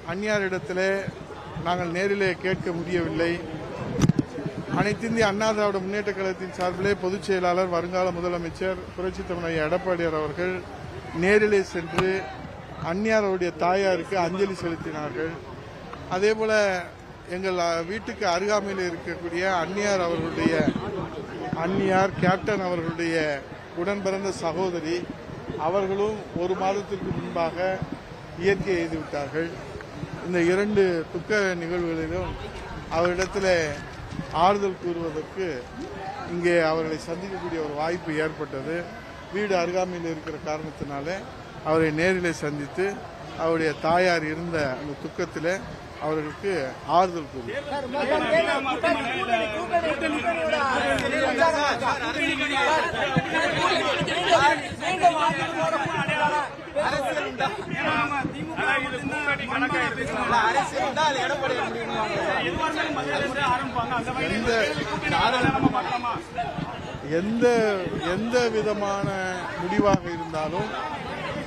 அந்நியாரிடத்திலே நாங்கள் நேரிலே கேட்க முடியவில்லை. அனைத்து இந்திய அண்ணா திராவிட முன்னேற்ற கழகத்தின் சார்பிலே பொதுச் செயலாளர் வருங்கால முதலமைச்சர் புரட்சித் தலைவர் எடப்பாடியார் அவர்கள் நேரிலே சென்று அந்நியாருடைய தாயாருக்கு அஞ்சலி செலுத்தினார்கள். அதேபோல எங்கள் வீட்டுக்கு அருகாமையில் இருக்கக்கூடிய அந்நியார் கேப்டன் அவர்களுடைய உடன் பிறந்த சகோதரி அவர்களும் ஒரு மாதத்திற்கு முன்பாக இயற்கை எய்துவிட்டார்கள். இந்த இரண்டு துக்க நிகழ்வுகளிலும் அவரிடத்தில் ஆறுதல் கூறுவதற்கு இங்கே அவர்களை சந்திக்கக்கூடிய ஒரு வாய்ப்பு ஏற்பட்டது. வீடு அருகாமையில் இருக்கிற காரணத்தினாலே அவரை நேரிலே சந்தித்து அவருடைய தாயார் இருந்த அந்த துக்கத்தில் அவர்களுக்கு ஆறுதல் கூறுகிறார். எந்த விதமான முடிவாக இருந்தாலும்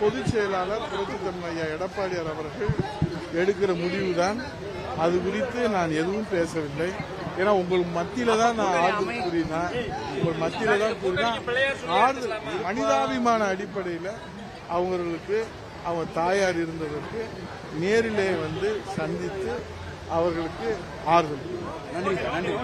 பொதுச் செயலாளர் புரட்சித் தலைவர் எடப்பாடியார் அவர்கள் எடுக்கிற முடிவுதான். அது குறித்து நான் எதுவும் பேசவில்லை. ஏன்னா உங்களுக்கு மத்தியில தான் நான் ஆறுதல் கூறினேன். உங்கள் மத்தியில தான் கூறினேன். ஆறுதல் மனிதாபிமான அடிப்படையில் அவங்களுக்கு அவங்க தாயார் இருந்ததற்கு நேரிலே வந்து சந்தித்து அவர்களுக்கு ஆறுதல். நன்றி.